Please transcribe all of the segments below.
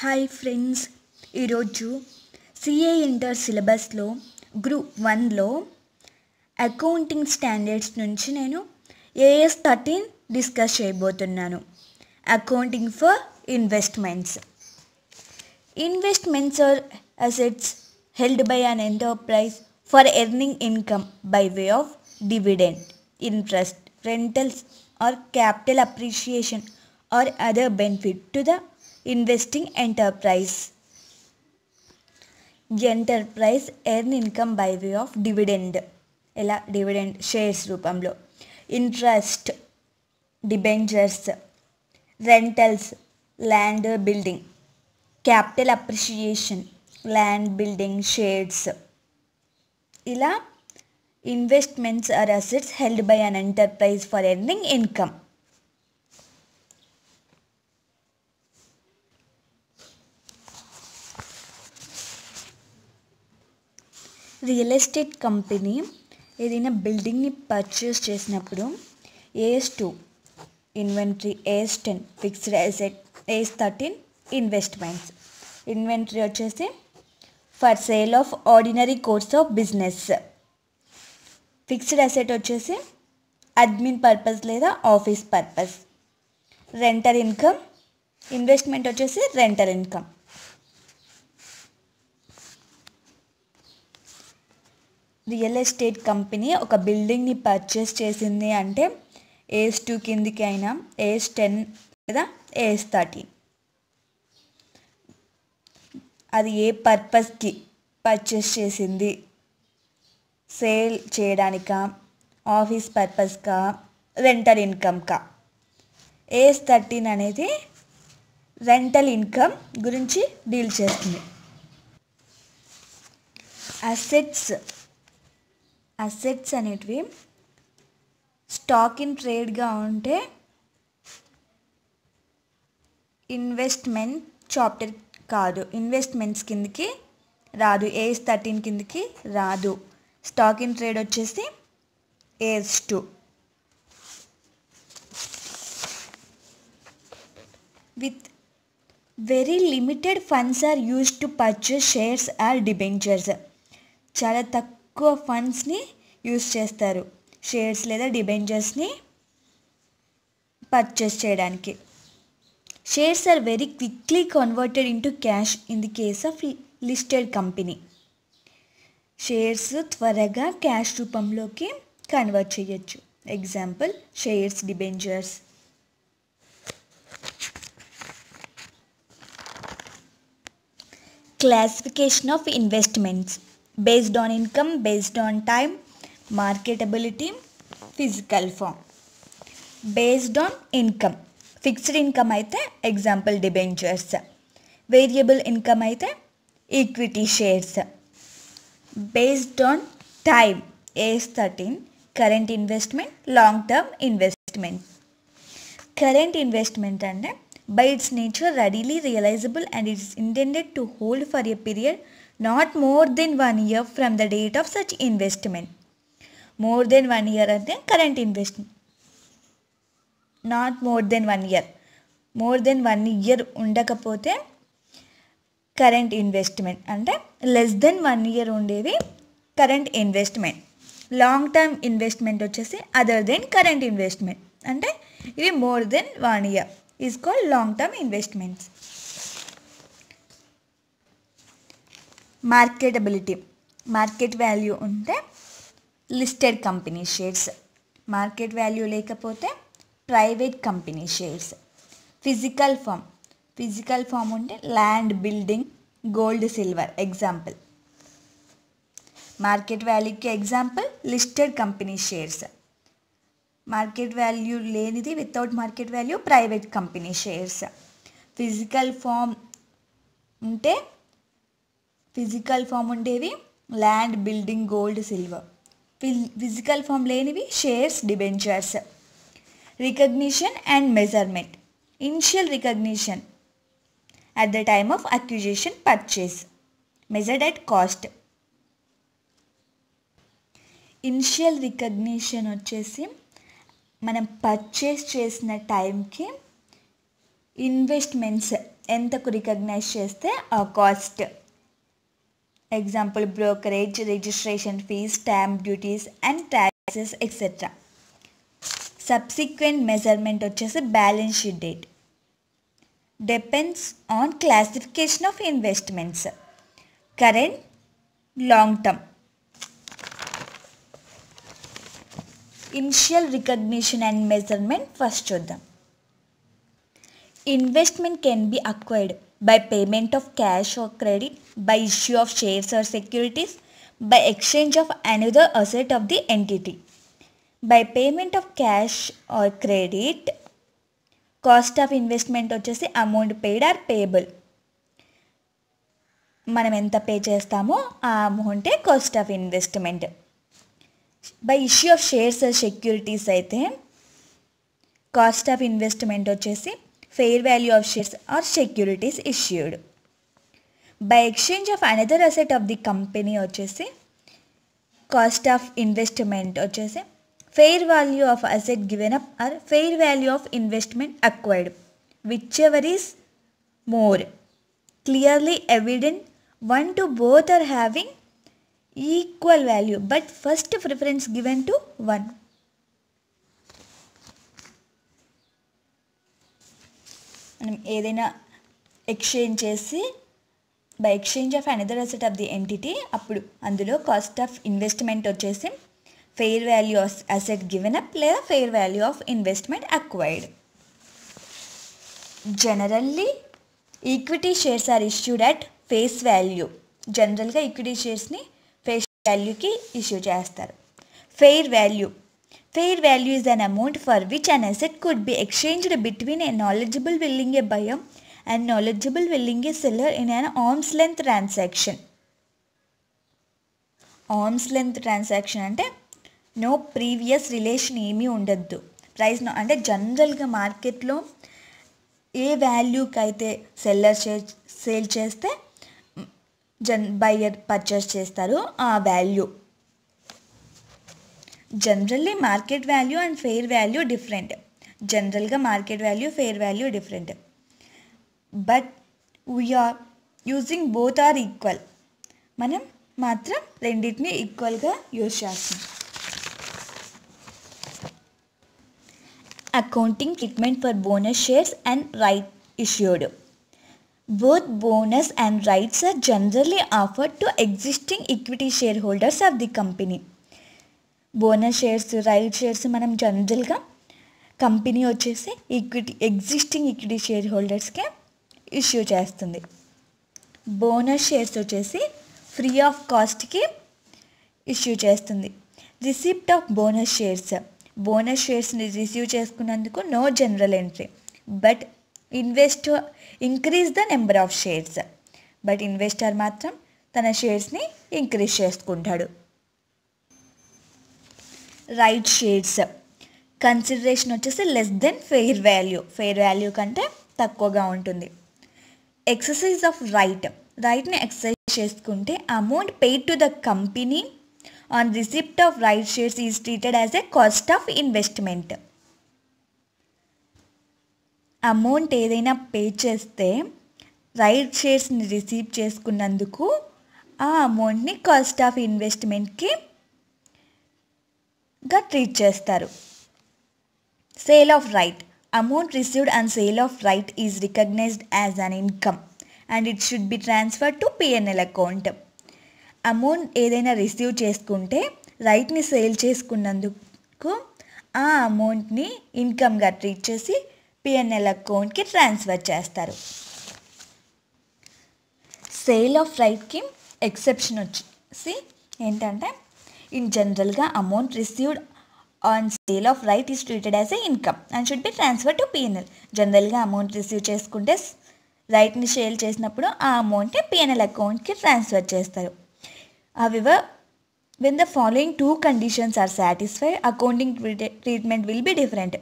Hi friends, ఈరోజు CA inter సిలబస్లో group 1లో accounting standards నుంచి నేను ఏఎస్ 13 డిస్కస్ చేయబోతున్నాను. Accounting for investments. Investments are assets held by an enterprise for earning income by way of dividend, interest, rentals, or capital appreciation or other benefit to the investing enterprise. Enterprise earn income by way of dividend. ఎలా dividend shares రూపంలో, interest debentures, rentals land building, capital appreciation land building shares. ఇలా investments are assets held by an enterprise for earning income. Real estate company ఏదైనా బిల్డింగ్ని purchase చేసినప్పుడు AS2 inventory, AS10 fixed asset, AS13 investments. Inventory వచ్చేసి for sale of ordinary course of business. Fixed asset వచ్చేసి admin purpose లేదా office purpose. Rental income, investment వచ్చేసి rental income. Real estate company ఒక బిల్డింగ్ని purchase చేసింది అంటే AS2 కిందికి అయినా AS10 లేదా AS13. అది ఏ పర్పస్కి పర్చేస్ చేసింది, సేల్ చేయడానికా, ఆఫీస్ పర్పస్కా, రెంటల్ ఇన్కమ్కా. AS13 అనేది రెంటల్ ఇన్కమ్ గురించి డీల్ చేస్తుంది. అసెట్స్ అనేటివి స్టాక్ ఇన్ ట్రేడ్గా ఉంటే ఇన్వెస్ట్మెంట్ చాప్టర్ కాదు, ఇన్వెస్ట్మెంట్స్ కిందకి రాదు, AS13 కిందకి రాదు. స్టాక్ ఇన్ ట్రేడ్ వచ్చేసి AS2. With very limited funds are used to purchase shares or debentures. చాలా తక్కువ ఫండ్స్ని యూజ్ చేస్తారు షేర్స్ లేదా డిబెంచర్స్ని పర్చేస్ చేయడానికి. Shares are very quickly converted into cash in the case of listed company. Shares త్వరగా cash రూపంలోకి కన్వర్ట్ చేయొచ్చు. Example shares debentures. Classification of investments based on income, based on time, marketability, physical form. Based on income, fixed income అయితే example debentures, variable income అయితే equity shares. Based on time AS13 current investment, long term investment. Current investment అంటే by its nature readily realisable and it is intended to hold for a period not more than 1 year from the date of such investment. More than 1 year అంటే current investment. Not more than 1 year, more than 1 year ఉండకపోతే current investment అంటే less than 1 year ఉండేవి current investment. Long term investment వచ్చేసి other than current investment అంటే ఇవి more than 1 year is called long term investments. Marketability, market value ఉంటే listed company shares, market value లేకపోతే private company shares. Physical form ఉంటే land, building, gold, silver example. Market వాల్యూకి example listed company shares. Market value లేనిది, without market value, private company shares. Physical form ఉండేవి land, building, gold, silver. Physical form లేనివి shares, debentures. Recognition and measurement. Initial recognition at the time of acquisition purchase, measured at cost. Initial recognition వచ్చేసి మనం purchase చేసిన టైంకి investments ఎంతకు recognise చేస్తే ఆ cost. Example brokerage, registration fees, stamp duties and taxes etcetera. Subsequent measurement వచ్చేసి balance sheet date. Depends on classification of investments, current, long term. Initial recognition and measurement first చూద్దాం. Investment can be acquired by payment of cash or credit, by issue of shares or securities, by exchange of another asset of the entity. By payment of cash or credit, cost of investment వచ్చేసి amount paid or payable. మనం ఎంత pay చేస్తామో ఆ అమౌంటే cost of investment. By issue of shares or securities అయితే cost of investment వచ్చేసి fair value of shares or securities issued. By exchange of another asset of the company వచ్చేసి cost of investment వచ్చేసి fair value of asset given up or fair value of investment acquired, whichever is more clearly evident. One to both are having equal value but first preference given to one. మనం ఏదైనా exchange చేసి by exchange of another asset of the entity, అప్పుడు అందులో cost of investment వచ్చేసి fair value of asset given up లేదా fair value of investment acquired. Generally equity shares are issued at face value. జనరల్గా equity షేర్స్ని face వాల్యూకి issue చేస్తారు. Fair value. Fair value is an amount for which an asset could be exchanged between a knowledgeable willing a buyer and knowledgeable willing a seller in an arm's length transaction. Arm's length transaction అంటే no previous relation ఏమీ ఉండద్దు. Price అంటే జనరల్గా మార్కెట్లో ఏ వాల్యూకి అయితే seller sale చేస్తే బయ్యర్ పర్చేస్ చేస్తారో ఆ వాల్యూ. Generally market value and fair value different. జనరల్గా market value, fair value different. But we are using both are equal. మనం మాత్రం రెండింటిని ఈక్వల్గా యూజ్ చేస్తాం. Accounting treatment for bonus shares and right issued. Both bonus and rights are generally offered to existing equity shareholders of the company. Bonus shares, right shares మనం జనరల్గా company వచ్చేసి existing equity share హోల్డర్స్కే issue చేస్తుంది. Bonus shares వచ్చేసి free of కాస్ట్కి issue చేస్తుంది. Receipt of bonus shares. Bonus షేర్స్ని receive చేసుకున్నందుకు no general entry, but investor increase the number of shares. But investor మాత్రం తన షేర్స్ని ఇంక్రీజ్ చేసుకుంటాడు. రైట్ షేర్స్ కన్సిడరేషన్ వచ్చేసి less than fair value. Fair value కంటే తక్కువగా ఉంటుంది. ఎక్సర్సైజ్ ఆఫ్ రైట్ని ఎక్సర్సైజ్ చేసుకుంటే amount paid to the company on receipt of right shares is treated as a cost of investment. Amount ఏదైనా pay చేస్తే right షేర్స్ని receive చేసుకున్నందుకు ఆ అమౌంట్ని కాస్ట్ ఆఫ్ ఇన్వెస్ట్మెంట్కి గా ట్రీట్ చేస్తారు. Sale of right. Amount received and sale of right is recognised as an income and it should be transferred to PNL account. Amount ఏదైనా రిసీవ్ చేసుకుంటే రైట్ని సేల్ చేసుకున్నందుకు ఆ అమౌంట్ని ఇన్కమ్గా ట్రీట్ చేసి పిఎన్ఎల్ అకౌంట్కి ట్రాన్స్ఫర్ చేస్తారు. సేల్ ఆఫ్ రైట్కి ఎక్సెప్షన్ వచ్చేసి ఏంటంటే ఇన్ జనరల్గా amount received on sale of right is treated as a income and should be transfer to PNL. జనరల్గా అమౌంట్ రిసీవ్ చేసుకుంటే రైట్ని సేల్ చేసినప్పుడు ఆ అమౌంట్ని పిఎన్ఎల్ అకౌంట్కి ట్రాన్స్ఫర్ చేస్తారు. However when the following two conditions are satisfied, accounting treatment will be different.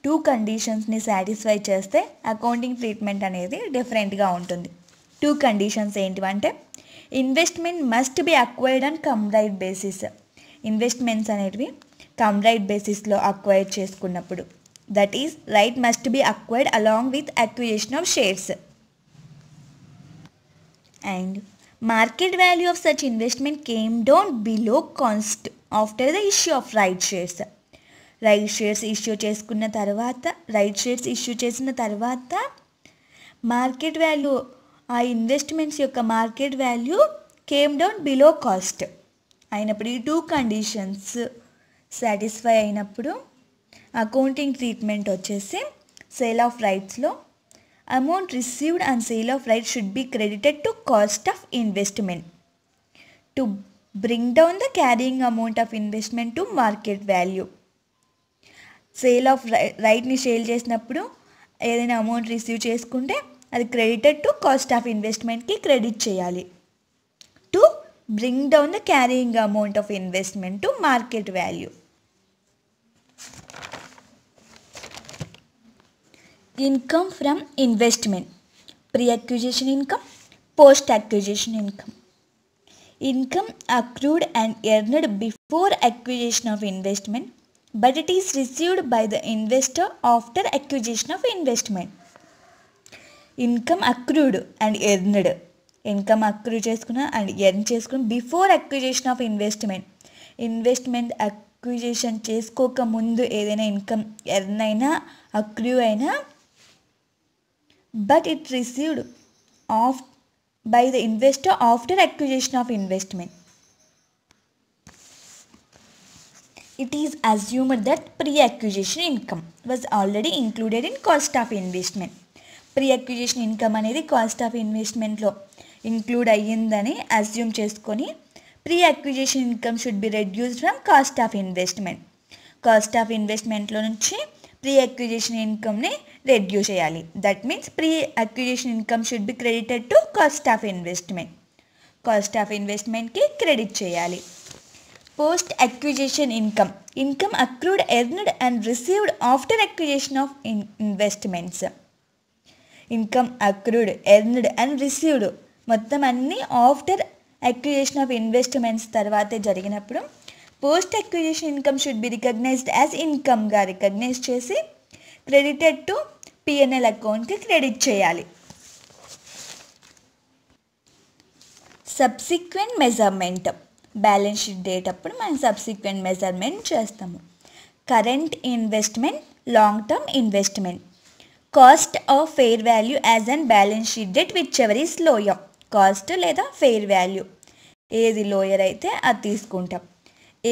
Two కండిషన్స్ని satisfy చేస్తే అకౌంటింగ్ ట్రీట్మెంట్ అనేది డిఫరెంట్గా ఉంటుంది. టూ కండిషన్స్ ఏంటివంటే investment must be acquired on cum right basis. Investments అనేటివి కమ్ రైట్ బేసిస్లో అక్వైర్ చేసుకున్నప్పుడు, that is right must be acquired along with acquisition of shares. and market value of such investment came down below cost after the issue of right shares. Right shares issue చేసిన తర్వాత market value, ఆ investments యొక్క market value came down below cost అయినప్పుడు, ఈ 2 కండిషన్స్ satisfy అయినప్పుడు accounting treatment వచ్చేసి sale of రైట్స్లో amount received and sale of rights should be credited to cost of investment to bring down the carrying amount of investment to market value. Sale of రైట్ని sale చేసినప్పుడు ఏదైనా amount receive చేసుకుంటే అది credited to cost of ఇన్వెస్ట్మెంట్కి credit చేయాలి. To bring down the carrying amount of investment to market value. Income from investment, pre acquisition income, post acquisition income. Income accrued and earned before acquisition of investment but it is received by the investor after acquisition of investment. Income accrued and earned, income accrue చేసుకున్న and earn చేసుకున్న before acquisition of investment acquisition చేసుకోక ముందు ఏదైనా income earn అయినా accrue అయినా, but it received by the investor after acquisition of investment. It is assumed that pre-acquisition income was already included in cost of investment. Pre-acquisition income అనేది cost of ఇన్వెస్ట్మెంట్లో include అయ్యిందని assume చేసుకొని pre-acquisition income should be reduced from cost of investment. Cost of ఇన్వెస్ట్మెంట్లో నుంచి pre-acquisition incomeని reduce చేయాలి. That means pre-acquisition income should be credited to cost of investment. Cost of ఇన్వెస్ట్మెంట్కి credit చేయాలి. Post acquisition income, income accrued, earned and received after acquisition of investments. Income accrued, earned and received మొత్తం అన్నీ after acquisition of investments తర్వాతే జరిగినప్పుడు post acquisition income should be recognised as ఇన్కమ్గా recognise చేసి credited to PNL అకౌంట్కి credit చేయాలి. Subsequent measurement, balance sheet date అప్పుడు మనం సబ్సిక్వెంట్ మెజర్మెంట్ చేస్తాము. Current investment, long term investment. Cost of fair value as and balance sheet date which ever is lower. Cost లేదా fair value ఏది lower అయితే అది తీసుకుంటాం.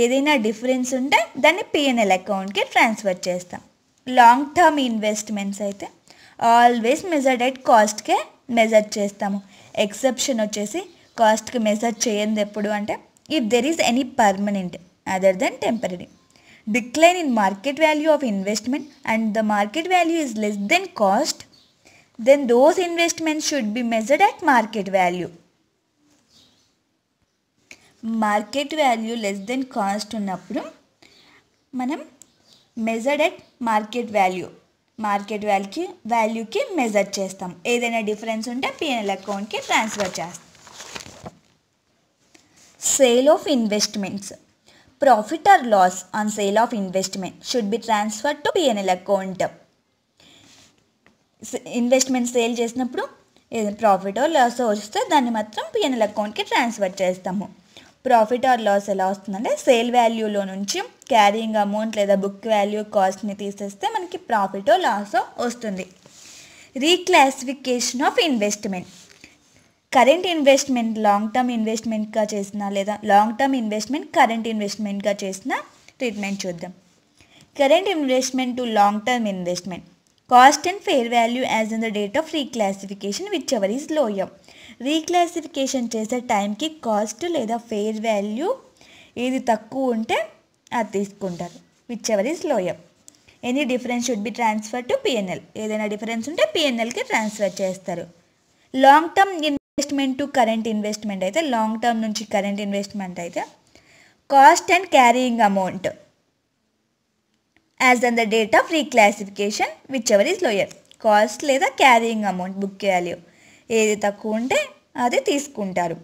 ఏదైనా డిఫరెన్స్ ఉంటే దాన్ని పిఎన్ఎల్ అకౌంట్కి ట్రాన్స్ఫర్ చేస్తాం. లాంగ్ టర్మ్ ఇన్వెస్ట్మెంట్స్ అయితే ఆల్వేస్ మెజర్డ్ ఎట్ కాస్ట్కే మెజర్ చేస్తాము. ఎక్సెప్షన్ వచ్చేసి కాస్ట్కి మెజర్ చేయండి ఎప్పుడు అంటే if there is any permanent other than temporary decline in market value of investment and the market value is less than cost, then those investments should be measured at market value. Market value less than cost ఉన్నప్పుడు మనం measured at market వాల్యూకి measure చేస్తాం. ఏదైనా difference ఉంటే PNL అకౌంట్కి transfer చేస్తాం. Sale of investments. Profit or loss on sale of investment should be transferred to P&L account. Investment sale చేసినప్పుడు ఏదైనా profit or loss వస్తే దాన్ని మాత్రం పిఎన్ఎల్ అకౌంట్కి ట్రాన్స్ఫర్ చేస్తాము. ప్రాఫిట్ ఆర్ లాస్ ఎలా వస్తుందంటే సేల్ వాల్యూలో నుంచి క్యారింగ్ అమౌంట్ లేదా బుక్ వాల్యూ కాస్ట్ని తీసేస్తే మనకి ప్రాఫిట్ లాస్ వస్తుంది. Reclassification of investment. Current investment long term ఇన్వెస్ట్మెంట్గా చేసిన లేదా లాంగ్ టర్మ్ ఇన్వెస్ట్మెంట్ కరెంట్ ఇన్వెస్ట్మెంట్గా చేసిన ట్రీట్మెంట్ చూద్దాం. Current investment to long term investment. Cost and fair value as in the date of reclassification whichever is lower. Reclassification చేసే టైంకి cost లేదా fair value ఏది తక్కువ ఉంటే అది తీసుకుంటారు. Which ever is lower. Any difference should be transfer to PNL. ఏదైనా difference ఉంటే పిఎన్ఎల్కి ట్రాన్స్ఫర్ చేస్తారు. Long term investment to current investment అయితే లాంగ్ టర్మ్ నుంచి కరెంట్ ఇన్వెస్ట్మెంట్ అయితే cost and carrying amount as on the date of reclassification whichever is lower. Cost లేదా carrying amount book value ఏది తక్కువ ఉంటే అది తీసుకుంటారు.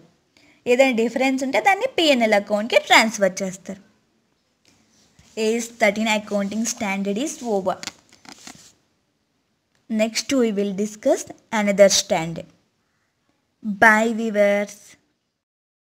ఏదైనా డిఫరెన్స్ ఉంటే దాన్ని పిఎన్ఎల్ అకౌంట్కి ట్రాన్స్ఫర్ చేస్తారు. Age 13 accounting standard is over. Next we will discuss another standard. Bye viewers.